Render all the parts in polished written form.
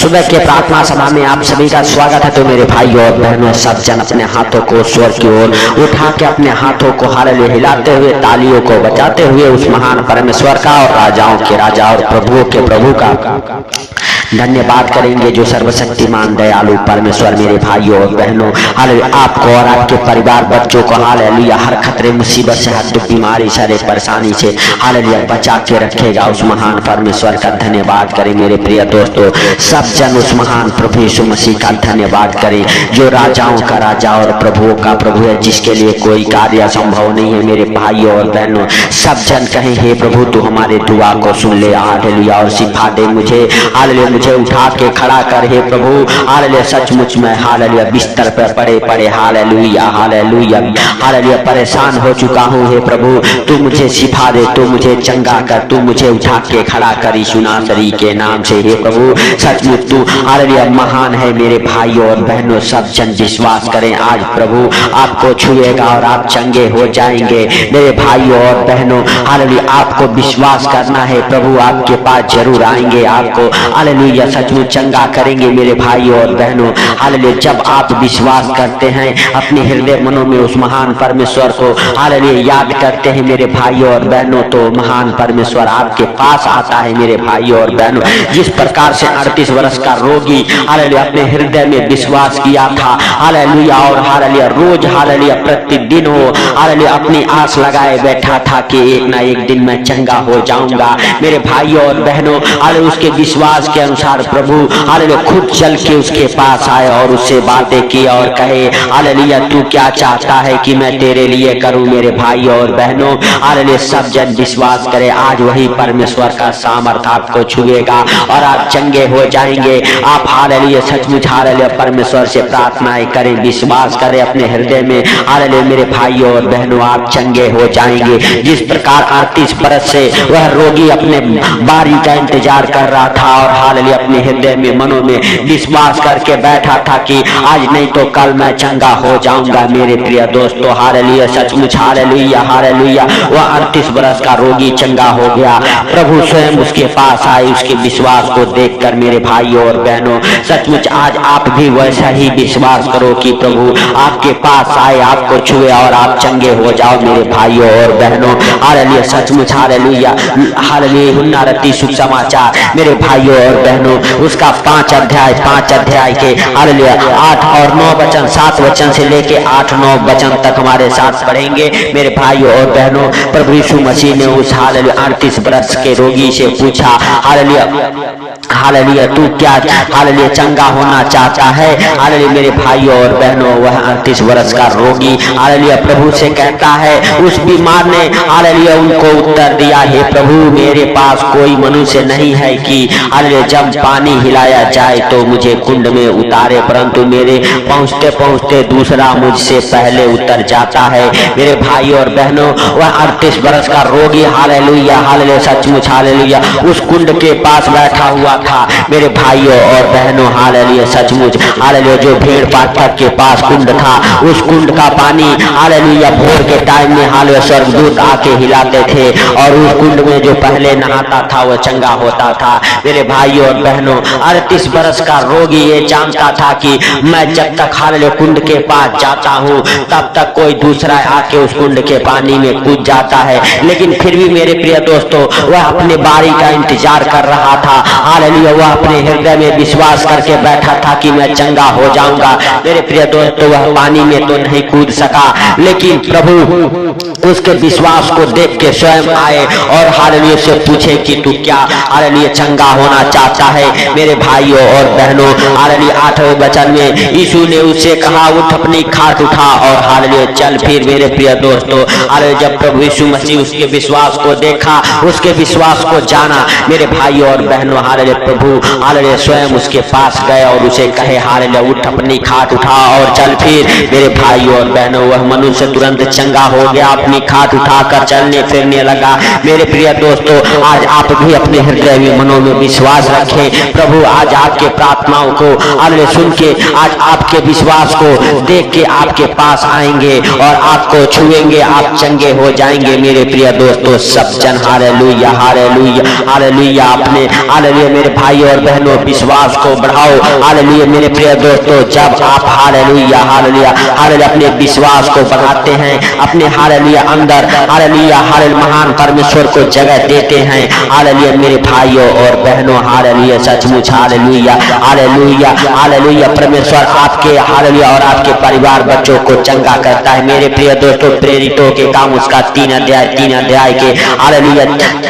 सुबह के प्रार्थना सभा में आप सभी का स्वागत है। तो मेरे भाइयों और बहनों, सब जन अपने हाथों को स्वर की ओर उठा के अपने हाथों को हालेलुया हिलाते हुए, तालियों को बजाते हुए उस महान परमेश्वर का और राजाओं के राजा और प्रभुओं के प्रभु का धन्यवाद करेंगे, जो सर्वशक्तिमान दयालु परमेश्वर मेरे भाइयों और बहनों हालेलुया आपको और आपके परिवार बच्चों को हालेलुया हर खतरे मुसीबत से, हर दुख बीमारी से, हर परेशानी से हालेलुया बचा के रखेगा। उस महान परमेश्वर का धन्यवाद करें मेरे प्रिय दोस्तों। सब जन उस महान प्रभु यीशु मसीह का धन्यवाद करें, जो राजाओं का राजा और प्रभुओं का प्रभु है, जिसके लिए कोई कार्य असंभव नहीं है। मेरे भाइयों और बहनों, सब जन कहें, हे प्रभु तू हमारे दुआ को सुन ले हालेलुया और सिखा दे मुझे हालेलुया, मुझे उठा के खड़ा कर हे प्रभु हालेलुया। सचमुच में हालेलुया बिस्तर पर पड़े पड़े हालेलुया हालेलुया हालेलुया परेशान हो चुका हूँ। हे प्रभु तू मुझे सिखा दे, तू मुझे चंगा कर, तू मुझे उठा के खड़ा कर यीशु नासरी के नाम से। हे प्रभु सचमुच तू हालेलुया महान है। मेरे भाइयों और बहनों, सब जन विश्वास करें, आज प्रभु आपको छुएगा और आप चंगे हो जाएंगे। मेरे भाइयों और बहनों हालेलुया आपको विश्वास करना है, प्रभु आपके पास जरूर आएंगे, आपको हालेलुया सचमुच चंगा करेंगे। मेरे भाइयों और बहनों हालेलुया जब आप विश्वास करते हैं, अपने हृदय मनों में उस महान परमेश्वर को हालेलुया याद करते हैं मेरे भाइयों और बहनों, तो महान परमेश्वर आपके पास आता है। मेरे भाइयों और बहनों, जिस प्रकार से 38 वर्ष का रोगी हालेलुया अपने हृदय में विश्वास किया था हालेलुया और हालेलुया रोज हालेलुया प्रतिदिन हो हालेलुया अपनी आस लगाए बैठा था कि एक ना एक दिन मैं चंगा हो जाऊंगा। मेरे भाइयों और बहनों हालेलुया उसके विश्वास के अनुसार प्रभु हालेलुया खुद चल के उसके पास आए और उससे बातें की और कहे हालेलुया तू क्या चाहता है कि मैं तेरे लिए करूं। मेरे भाइयों और बहनों हालेलुया सब जन विश्वास करें, आज वही परमेश्वर का सामर्थ आपको छुएगा और आप चंगे हो जाएंगे। आप हालेलुया सचमुच हालेलुया परमेश्वर से प्रार्थनाएं करें, विश्वास करें अपने हृदय में हालेलुया मेरे भाइयों और बहनों आप चंगे हो जाएंगे। जिस प्रकार 38 बरस से वह रोगी अपने बारी का इंतजार कर रहा था और हालेलुया अपने हृदय में मनों में विश्वास करके बैठा था कि आज नहीं तो कल मैं चंगा हो जाऊंगा। मेरे प्रिय दोस्तों हालेलुया सचमुच हालेलुया हालेलुया वह 38 बरस का रोगी चंगा हो गया। प्रभु स्वयं उसके पास आए, उसके विश्वास को देखकर मेरे भाइयों और बहनों सचमुच आज आप भी वैसा ही विश्वास करो कि प्रभु आपके पास आए, आपको छुए और आप चंगे हो जाओ। मेरे भाइयों और बहनों हालेलुया सचमुच हालेलुया हालेलुया यूहन्ना रत्ती शुभ समाचार मेरे भाइयों और बहनों उसका 5 अध्याय के हालेलुया 8 और 9 वचन, 7 वचन से लेके 8-9 वचन तक हमारे साथ पढ़ेंगे। मेरे भाइयों और बहनों प्रभु यीशु मसीह ने उस हालेलुया 38 वर्ष के रोगी से पूछा हालेलुया हालेलुया तू क्या हालेलुया चंगा होना चाहता है। हालेलुया मेरे भाइयों और बहनों वह 38 वर्ष का रोगी हालेलुया प्रभु से कहता है, उस बीमार ने हालेलुया उनको उत्तर दिया, हे प्रभु मेरे पास कोई मनुष्य नहीं है कि हालेलुया जब पानी हिलाया जाए तो मुझे कुंड में उतारे, परंतु मेरे पहुंचते पहुंचते दूसरा मुझसे पहले उतर जाता है। मेरे भाइयों और बहनों वह 38 वर्ष का रोगी हालेलुया हालेलुया सचमुच हालेलुया उस कुंड के पास बैठा हुआ था। मेरे भाइयों और बहनों हालेलुया सचमुच हालेलुया जो भेड़ पाठक के पास कुंड था, उस कुंड का पानी हालेलुया भोर के टाइम में हालेलुया स्वर्गदूत आके हिलाते थे और उस कुंड में जो पहले नहाता था वह चंगा होता था। मेरे भाइयों और बहनों 38 वर्ष का रोगी ये जानता था कि मैं जब तक हालेलुया कुंड के पास जाता हूँ तब तक कोई दूसरा आके उस कुंड के पानी में कूद जाता है, लेकिन फिर भी मेरे प्रिय दोस्तों वह अपने बारी का इंतजार कर रहा था। हालेलुया वह अपने हृदय में विश्वास करके बैठा था कि मैं चंगा हो जाऊंगा। मेरे प्रिय दोस्तों वह पानी में तो नहीं कूद सका, लेकिन प्रभु उसके विश्वास को देख के स्वयं आए और हालेलुया से पूछे कि तू क्या हालेलुया चंगा होना चाहता है। मेरे भाइयों और बहनों हालेलुया 8वें वचन में यीशु ने उससे कहा, उठ अपनी खाट उठा और हालेलुया चल फिर। मेरे प्रिय दोस्तों हालेलुया जब प्रभु यीशु मसीह उसके विश्वास को देखा, उसके विश्वास को जाना, मेरे भाइयों और बहनों हालेलुया प्रभु हालेलुया स्वयं उसके पास गए और उसे कहे हालेलुया उठ अपनी खाट उठा और चल फिर। मेरे भाइयों और बहनों वह मनुष्य तुरंत चंगा हो गया, अपनी खाट उठाकर चलने फिरने लगा। मेरे प्रिय दोस्तों आज आप भी अपने हृदय में मनों में विश्वास रखें रखें। प्रभु आज आपके प्रार्थनाओं को हालेलुया सुन के, आज आपके विश्वास को देख के आपके पास आएंगे और आपको छुएंगे, आप चंगे हो जाएंगे। मेरे प्रिय दोस्तों सब जन हालेलुया हालेलुया हालेलुया अपने हालेलुया मेरे भाई और बहनों विश्वास को बढ़ाओ। हालेलुया मेरे प्रिय दोस्तों, जब आप हालेलुया हालेलुया हालेलुया अपने विश्वास को बढ़ाते हैं, अपने हालेलुया अंदर हालेलुया हालेलुया महान परमेश्वर को जगह देते हैं, हालेलुया मेरे भाइयों और बहनों हालेलुया सचमुच हालेलुया हालेलुया हालेलुया परमेश्वर आपके हालेलुया और आपके परिवार बच्चों को चंगा करता है। मेरे प्रिय दोस्तों, प्रेरितों के काम उसका 3 अध्याय के हालेलुया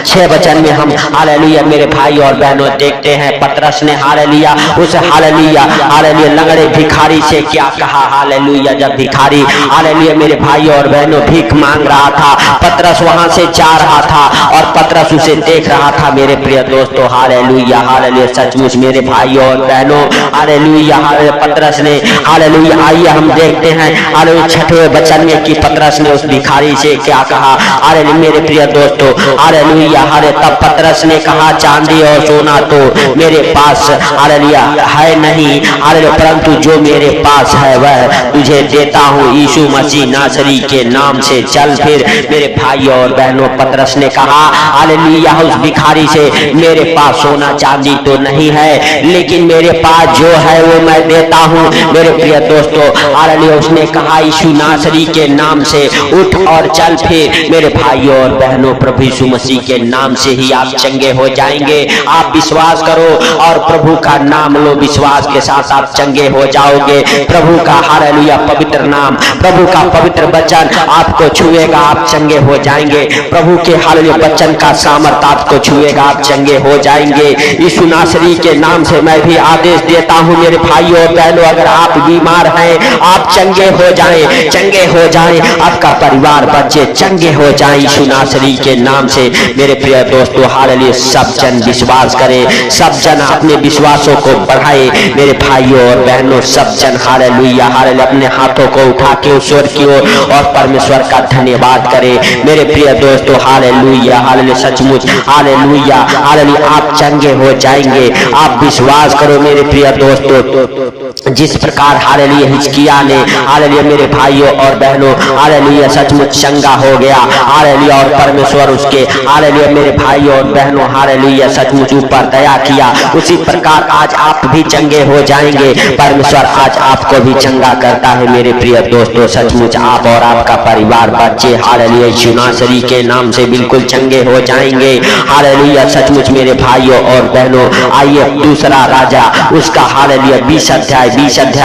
6 वचन में हम हालेलुया मेरे भाई और बहनों देखते हैं, पतरस ने हालेलुया उस हालेलुया हालेलुया लंगड़े भिखारी से क्या कहा। हालेलुया जब भिखारी हालेलुया मेरे भाई और बहनों भीख मांग रहा था, पतरस वहां से जा रहा था और पतरस उसे देख रहा था। मेरे प्रिय दोस्तों हालेलुया हालेलुया सचमुच मेरे भाई और बहनों हालेलुया हालेलुया पतरस ने हालेलुया आइए हम देखते हैं हालेलुया 6वें वचन में कि पतरस ने उस भिखारी से क्या कहा। हालेलुया मेरे प्रिय दोस्तों हालेलुया हालेलुया तब पतरस ने कहा, चांदी और सोना तो मेरे पास हालेलुया है नहीं हालेलुया, परंतु जो मेरे पास है वह तुझे देता हूँ। यीशु मसीह नासरी के नाम से चल फिर। मेरे भाई और बहनों पतरस ने कहा हालेलुया उस भिखारी से, मेरे पास सोना चांदी तो नहीं है, लेकिन मेरे पास जो है वो मैं देता हूँ। मेरे प्रिय दोस्तों हालेलुया उसने कहा यीशु नासरी के नाम से उठ और चल फिर। मेरे भाइयों और बहनों प्रभु यीशु मसीह के नाम से ही आप चंगे हो जाएंगे। आप विश्वास करो और प्रभु का नाम लो, विश्वास के साथ आप चंगे हो जाओगे। प्रभु का हालेलुया पवित्र नाम, प्रभु का पवित्र वचन आपको छुएगा, आप चंगे हो जाएंगे। प्रभु के हालेलुया वचन का सामर्थ आपको छुएगा, आप चंगे हो जाएंगे। यीशु नासरी के नाम से मैं भी आदेश देता हूँ मेरे भाइयों और बहनों, अगर आप बीमार हैं आप चंगे हो जाएं, चंगे हो जाएं, आपका परिवार बच्चे चंगे हो जाएं यीशु नासरी के नाम से। मेरे प्रिय दोस्तों हालेलुया सब जन विश्वास करें, सब जन अपने विश्वासों को बढ़ाए। मेरे भाइयों और बहनों सब जन हालेलुया हालेलुया अपने हाथों को उठा के ईश्वर की ओर और परमेश्वर का धन्यवाद करें। मेरे प्रिय दोस्तों हालेलुया हालेलुया सचमुच हालेलुया हालेलुया आप चंगे हो जाएंगे, आप विश्वास करो। मेरे प्रिय दोस्तों जिस प्रकार हालेलुया हिजकिय्याह ने हालेलुया मेरे भाइयों और बहनों हालेलुया सचमुच चंगा हो गया हालेलुया और परमेश्वर उसके हालेलुया मेरे भाइयों और बहनों हालेलुया सचमुच ऊपर दया किया, उसी प्रकार आज आप भी चंगे हो जाएंगे। परमेश्वर आज आपको भी चंगा करता है। मेरे प्रिय दोस्तों सचमुच आप और आपका परिवार बच्चे हालेलुया यीशु नासरी के नाम से बिल्कुल चंगे हो जाएंगे हालेलुया सचमुच मेरे भाइयों और बहनों। आइए दूसरा राजा उसका हालेलुया 20 अध्याय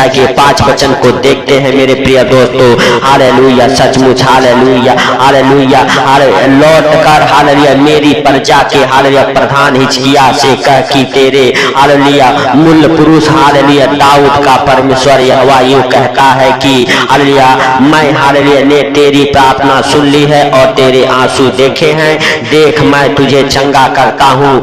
के 5 वचन को देखते हैं मेरे प्रिय दोस्तों हालेलुया सचमुच हालेलुया हालेलुया लौट कर हालेलुया मेरी प्रजा के हालेलुया प्रधान हिजकिय्याह से कह कि तेरे हालेलुया मूल पुरुष हालेलुया दाऊद का परमेश्वर यहोवा यूं कहता है कि हालेलुया मैं हालेलुया ने तेरी प्रार्थना सुन ली है और तेरे आंसू देखे हैं। देख मैं तुझे चंगा करता हूँ,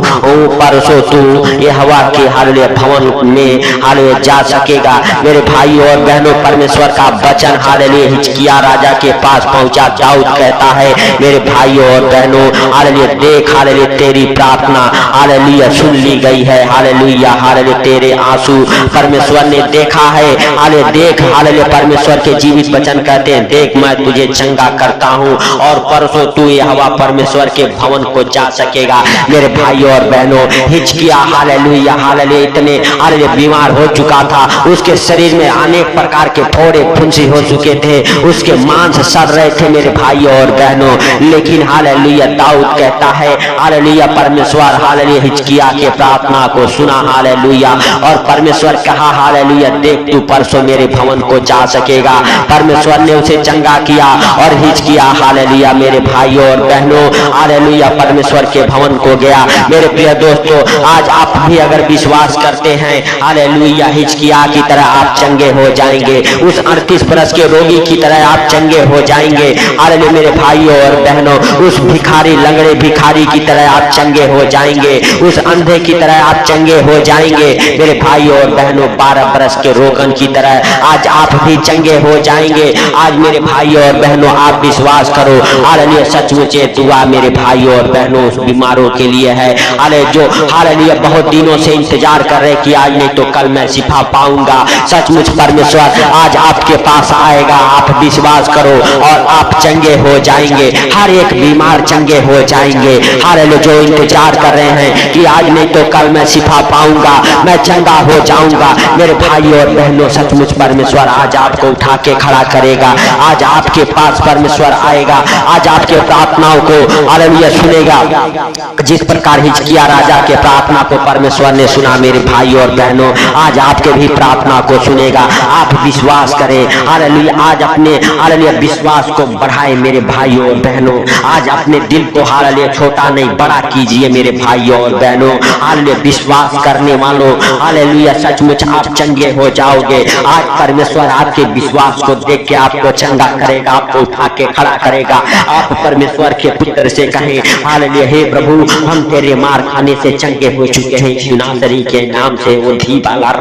परसों तू यहोवा के हालेलुया भवन में हालेलुया जा सकेगा। मेरे भाई और बहनों परमेश्वर का वचन हालेलुया हिजकिय्याह राजा के पास पहुंचा। दाऊद कहता है मेरे भाइयों और बहनों हालेलुया देख हालेलुया तेरी प्रार्थना हालेलुया सुन ली गई है हालेलुया हालेलुया तेरे आंसू परमेश्वर ने देखा है हालेलुया। देख हालेलुया परमेश्वर के जीवित वचन कहते हैं देख मैं तुझे चंगा करता हूँ और परसों तू यहोवा परमेश्वर के भवन को जा सकेगा। मेरे भाइयों और बहनों हिजकिय्याह हालेलुया हालेलुया इतने हालेलुया बीमार हो चुका था, उसके शरीर में अनेक प्रकार के फोड़े फुंसी हो चुके थे, उसके मांस सड़ रहे थे मेरे भाइयों और बहनों। लेकिन हालेलुया दाऊद कहता है हालेलुया परमेश्वर हालेलुया हिजकिय्याह के प्रार्थना को सुना हालेलुया और परमेश्वर कहा हालेलुया देख तू परसों मेरे भवन को जा सकेगा। परमेश्वर ने उसे चंगा किया और हिजकिय्याह हालेलुया मेरे भाइयों और बहनों हालेलुया परमेश्वर के भवन को गया। मेरे प्रिय दोस्तों आज आप भी अगर विश्वास करते हैं हालेलुया हिजकिय्याह की तरह आप चंगे हो जाएंगे, उस 38 बरस के रोगी की तरह आप चंगे हो जाएंगे हालेलुया मेरे भाइयों और बहनों। उस भिखारी लंगड़े भिखारी की तरह आप चंगे हो जाएंगे, उस अंधे की तरह आप चंगे हो जाएंगे मेरे भाइयों और बहनों। 12 बरस के रोगन की तरह आज आप भी चंगे हो जाएंगे। आज मेरे भाइयों और बहनों आप विश्वास करो हालेलुया सचमुच ये दुआ मेरे भाइयों और बहनों उस बीमारों के लिए है हालेलुया जो हालेलुया बहुत दिनों से इंतजार कर रहे कि आज नहीं तो कल मैं शिफा पाऊंगा। सचमुच परमेश्वर आज आपके पास आएगा, आप विश्वास करो और आप चंगे हो जाएंगे, हर एक बीमार चंगे हो जाएंगे। हालेलुया जो इंतजार कर रहे हैं कि आज नहीं तो कल मैं शिफा पाऊंगा, मैं चंगा हो जाऊंगा, मेरे भाइयों और बहनों सचमुच परमेश्वर आज आपको उठा के खड़ा करेगा। आज आपके पास परमेश्वर आएगा, आज आपके प्रार्थनाओं को हालेलुया सुनेगा। जिस प्रकार हिजकिय्याह राजा के प्रार्थना को परमेश्वर ने सुना मेरे भाइयों और बहनों, आज आपके भी प्रार्थना को सुनेगा। आप विश्वास करें हालेलुया, आज अपने हालेलुया विश्वास को बढ़ाएं मेरे भाइयों और बहनों। आज अपने दिल को हालेलुया छोटा नहीं बड़ा कीजिए मेरे भाइयों और बहनों। हालेलुया विश्वास करने वालों हालेलुया सचमुच आप चंगे हो जाओगे। आज परमेश्वर आपके विश्वास को देख के आपको चंगा करेगा, आपको उठा के खड़ा करेगा। आप परमेश्वर के पुत्र से कहें हालेलुया, हे प्रभु हम तेरे मार खाने से चंगे हो चुके हैं, यीशु नासरी के नाम से। वो धी वाला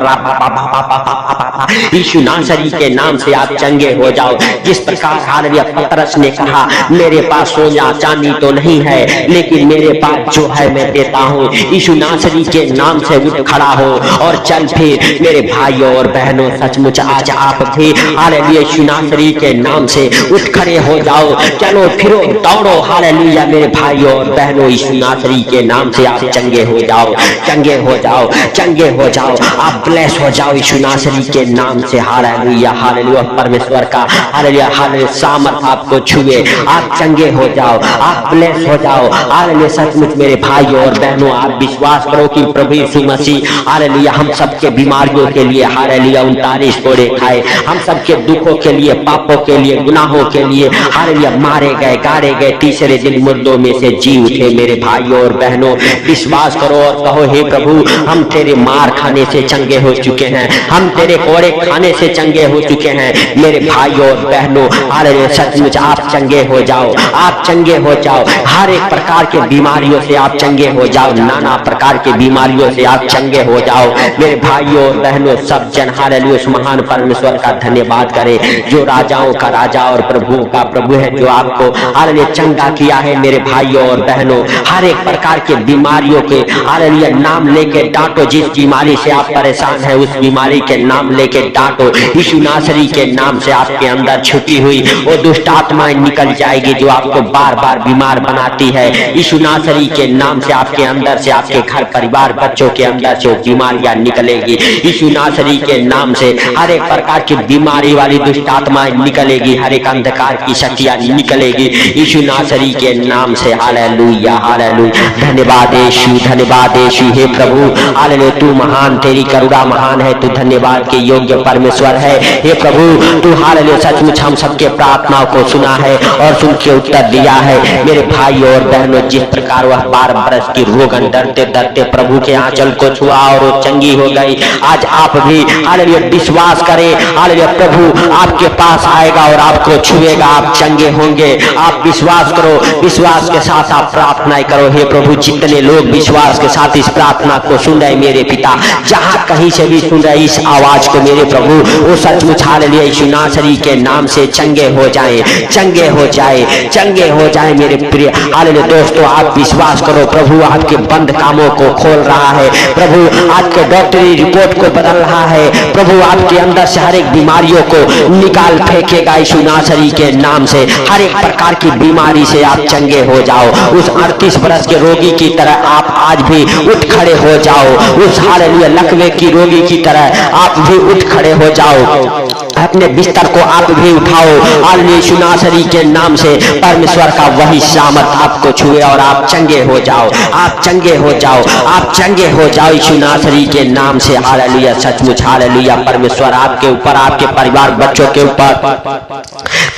यीशु नासरी के नाम से आप चंगे हो जाओ। जिस प्रकार हालेलुया पतरस ने कहा मेरे पास सोना चांदी तो नहीं है लेकिन मेरे पास जो है मैं देता हूँ, यीशु नासरी के नाम से उठ खड़ा हो और चल फिर मेरे भाइयों और बहनों। सचमुच आज आप भी हालेलुया यीशु नासरी के नाम से उठ खड़े हो जाओ, चलो फिरो दौड़ो हालेलुया मेरे भाइयों और बहनों। यीशु नासरी के नाम से आप चंगे हो जाओ, चंगे हो जाओ, चंगे हो जाओ, आप ब्लेस हो जाओ यीशु नासरी के नाम से। हालेलुया हालेलुया परमेश्वर का हालेलुया हालेलुया सामर्थ आपको छुए, आप चंगे हो जाओ, आप ब्लेस हो जाओ। हालेलुया सचमुच मेरे भाइयों और बहनों आप विश्वास करो कि प्रभु यीशु मसीह हालेलुया हम सबके बीमारियों के लिए हालेलुया 39 कोड़े खाए, हम सबके दुखों के लिए, पापों के लिए, गुनाहों के लिए हालेलुया मारे गए, गाड़े गए, तीसरे दिन मुर्दों में से जी उठे मेरे भाइयों और बहनों। विश्वास करो और कहो हे प्रभु हम तेरे मार खाने से चंगे हो चुके हैं, हम तेरे कोड़े खाने से चंगे हो चुके हैं मेरे भाइयों और बहनों। हालेलुया सचमुच आप चंगे हो जाओ, आप चंगे हो जाओ, हर एक प्रकार के बीमारियों से आप चंगे हो जाओ, नाना प्रकार के बीमारियों से आप चंगे हो जाओ मेरे भाइयों और बहनों। सब जन हालेलुया उस महान परमेश्वर का धन्यवाद करें जो राजाओं का राजा और प्रभुओं का प्रभु है, जो आपको हालेलुया चंगा किया है मेरे भाइयों और बहनों। हर एक प्रकार के बीमारियों के हालेलुया नाम लेके डांटो, जिस बीमारी से आप परेशान हैं उस बीमारी के नाम लेके डांटो। यीशु नासरी के नाम से आपके अंदर छुपी हुई वो दुष्ट आत्माएं निकल जाएगी जो आपको बार बार बीमार बनाती है। यीशु नासरी के नाम से आपके अंदर से, आपके घर परिवार बच्चों के अंदर से बीमारियां निकलेगी। यीशु नासरी के नाम से हर एक प्रकार की बीमारी वाली दुष्ट आत्माएं निकलेगी, हर एक अंधकार की शक्तियां निकलेगी यीशु नासरी के नाम से। हालेलुया हालेलुया धन्यवाद यीशु, धन्यवाद यीशु। हे प्रभु हालेलुया तू महान, तेरी करुणा महान है, तू धन्यवाद के योग्य परमेश्वर है। हे प्रभु तू हालेलुया सचमुच हम सबके प्रार्थनाओं को सुना है और सुन के उत्तर दिया है मेरे भाइयों और बहनों। जिस प्रकार वह 12 बरस की रोगन डरते डरते प्रभु के आंचल को छुआ और वो चंगी हो गई, आज आप भी हालेलुया विश्वास करें हालेलुया प्रभु आपके पास आएगा और आपको छुएगा, आप चंगे होंगे। आप विश्वास करो, विश्वास के साथ आप प्रार्थनाएं करो। हे प्रभु जितने लोग विश्वास के साथ इस प्रार्थना को सुन रहे मेरे पिता, जहां कहीं से भी सुन रहे इस आवाज को मेरे प्रभु, वो सचमुच हालेलुया यीशु नासरी के नाम से चंगे हो जाए, चंगे हो जाए, चंगे हो जाए मेरे प्रिय हालेलुया दोस्तों। आप विश्वास करो प्रभु आपके बंद कामों को खोल रहा है, प्रभु आपके डॉक्टरी रिपोर्ट को बदल रहा है, प्रभु आपके अंदर से हर एक बीमारियों को निकाल फेंकेगा यीशु नासरी के नाम से। हर एक प्रकार की बीमारी से आप चंगे हो जाओ। उस 38 बरस के रोगी की तरह आप आज भी उठ खड़े हो जाओ, उस हालेलुया लकवे की रोगी की तरह आप भी उठ खड़े हो जाओ। अपने बिस्तर को आप भी उठाओ हालेलुया यीशु नासरी के नाम से। परमेश्वर का वही सामर्थ आपको छुए और आप चंगे हो जाओ, आप चंगे हो जाओ, आप चंगे हो जाओ यीशु नासरी के नाम से। हालेलुया सचमुच हालेलुया परमेश्वर आपके ऊपर, आपके परिवार बच्चों के ऊपर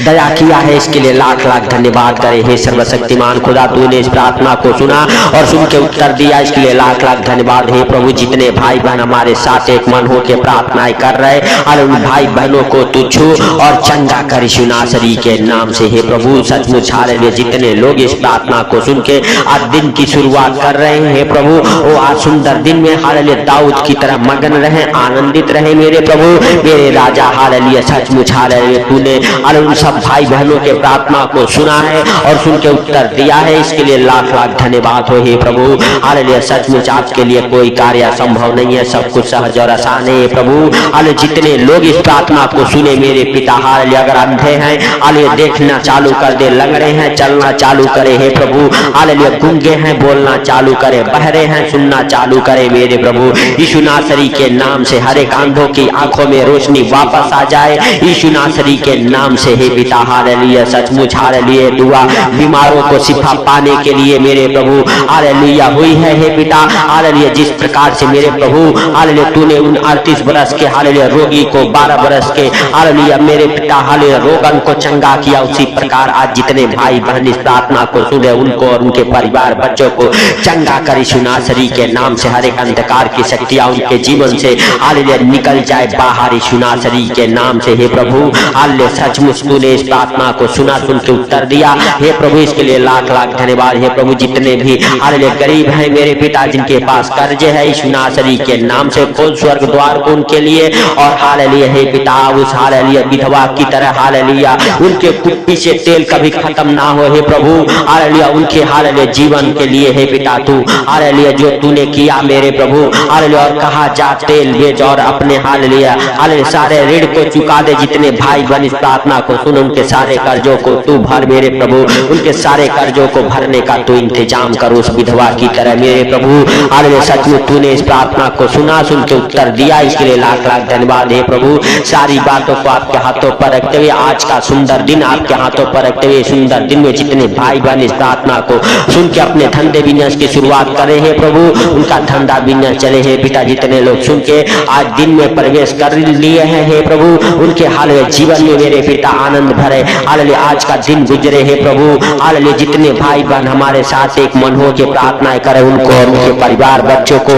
दया किया है, इसके लिए लाख लाख धन्यवाद करे। हे सर्वशक्तिमान खुदा तूने इस प्रार्थना को सुना और सुन के उत्तर दिया, इसके लिए लाख लाख धन्यवाद। हे प्रभु जितने भाई बहन हमारे साथ एक मन हो के प्रार्थनाएं कर रहे और उन भाई बहनों को तू छू और चंगा कर यीशु नासरी के नाम से। हे प्रभु सचमुच हालेलुया जितने लोग इस प्रार्थना को सुन के आज दिन की शुरुआत कर रहे हैं, हे प्रभु वो आज सुंदर दिन में हालेलुया दाऊद की तरह मगन रहे, आनंदित रहे मेरे प्रभु मेरे राजा। हालेलुया सचमुच हालेलुया तूने हालेलुया सब भाई बहनों के प्रार्थना को सुना है और सुन के उत्तर दिया है, इसके लिए लाख लाख धन्यवाद हो हे प्रभु। हालेलुया, सचमुच आपके लिए कोई कार्य असंभव नहीं है, सब कुछ सहज और आसान है प्रभु। हालेलुया, जितने लोग इस प्रार्थना को सुने मेरे पिता, हालेलुया, अगर अंधे हैं हालेलुया देखना चालू कर दे, लंगड़े हैं चलना चालू करे हे प्रभु। हालेलुया, गूंगे हैं बोलना चालू करे, बहरे हैं सुनना चालू करे मेरे प्रभु। यीशु नासरी के नाम से हर एक अंधों की आंखों में रोशनी वापस आ जाए, यीशु नासरी के नाम से हे पिता। हालेलुया, सचमुच हालेलुया दुआ बीमारों को शिफा पाने के लिए मेरे प्रभु हालेलुया हुई है हे पिता। हालेलुया, जिस प्रकार से मेरे प्रभु हालेलुया तूने उन 38 बरस के हालेलुया रोगी को 12 बरस के हालेलुया मेरे पिता हालेलुया रोगन को चंगा किया, उसी प्रकार आज जितने भाई बहन इस प्रार्थना को सुने उनको और उनके परिवार बच्चों को चंगा कर यीशु नासरी के नाम से। हर एक अंधकार की शक्तियां उनके जीवन से हालेलुया निकल जाए बाहर यीशु नासरी के नाम से हे प्रभु। हालेलुया, सचमुच तूने इस प्रार्थना को सुना, सुन के उत्तर दिया हे प्रभु, इसके लिए लाख लाख धन्यवाद हे प्रभु। जितने भी हालेलुया गरीब हैं मेरे पिता, जिनके पास कर्जे है यीशु नासरी के नाम से खोल स्वर्ग द्वार को उनके लिए, और हालेलुया हे पिता उस हालेलुया विधवा की तरह हालेलुया उनके कुप्पी से तेल कभी खत्म ना हो हे प्रभु। हालेलुया, उनके हालेलुया जीवन के लिए हे पिता तू हालेलुया जो तूने किया मेरे प्रभु हालेलुया, और कहा जा तेल बेच और अपने हालेलुया हालेलुया सारे ऋण को चुका दे। जितने भाई बहन इस प्रार्थना को सुन उनके सारे कर्जों को तू भर मेरे प्रभु, उनके सारे कर्जों को भरने का तू इंतजाम कर उस विधवा की तरह मेरे प्रभु। हालेलुया, सचमुच तूने इस प्रार्थना को सुना, सुन के उत्तर दिया, इसके लिए लाख लाख धन्यवाद हे प्रभु। सारी बातों को आपके हाथों पर रखते हुए आज का सुंदर दिन आपके हाथों पर रखते हुए सुंदर दिन में जितने भाई बहन इस प्रार्थना को सुन के अपने धंधे बिजनेस की शुरुआत करे हे प्रभु, उनका धंधा बिजनेस चले हे पिता। जितने लोग सुन के आज दिन में प्रवेश कर लिए हैं हे प्रभु, उनके हालेलुया जीवन में मेरे पिता आनंद भरे हालेलुया आज का दिन गुजरे हे प्रभु। हालेलुया, जितने भाई बहन हमारे साथ एक मन हो के प्रार्थनाएं करें उनको और उनके परिवार बच्चों को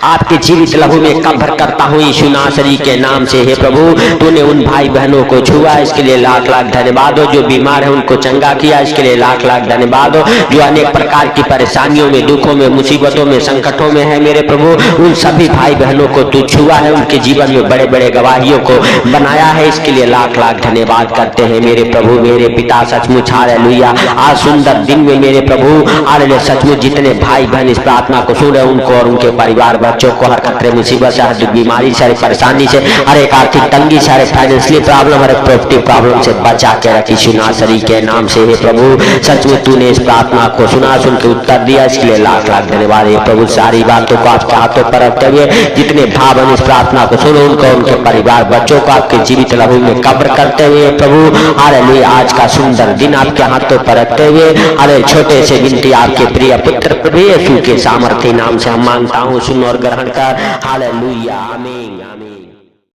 आपके जीवित लहू में कब्र करता हूँ यीशु नासरी के नाम से हे प्रभु। तूने उन भाई बहनों को छुआ, इसके लिए लाख लाख धन्यवाद हो। जो बीमार है उनको चंगा किया, इसके लिए लाख लाख धन्यवाद हो। जो अनेक प्रकार की परेशानियों में, दुखों में, मुसीबतों में, संकटों में है मेरे प्रभु, उन सभी भाई बहनों को तू छुआ है, उनके जीवन में बड़े बड़े गवाहियों को बनाया है, इसके लिए लाख लाख धन्यवाद करते हैं मेरे प्रभु मेरे पिता। सचमुच हालेलुया आज सुंदर दिन में मेरे प्रभु हालेलुया सचमुच जितने भाई बहन इस प्रार्थना को सुन रहे उनको और उनके परिवार बच्चों को हर खतरे मुसीबत से, हर बीमारी से, हर परेशानी से, हर एक आर्थिक तंगी से, हर फाइनेंशियली प्रॉब्लम, हर प्रॉपर्टी प्रॉब्लम से बचा के रखी यीशु नासरी के नाम से हे प्रभु। सचमुच तूने इस प्रार्थना को सुना, सुन के उत्तर दिया, इसके लिए लाख लाख धन्यवाद हे प्रभु। सारी बातों को आपके हाथों पर रखते हुए जितने भाई बहन इस प्रार्थना को सुनो उनको उनके परिवार बच्चों को आपके जीवित लहू में कब्र करते हुए प्रभु हालेलुया आज का सुंदर दिन आपके हाथों पर रखते हुए अरे छोटे से विनती आपके प्रिय पुत्र प्रभु यीशु के सामर्थ्य नाम से हम मांगता हूँ, सुन और ग्रहण कर। हालेलुया आमीन।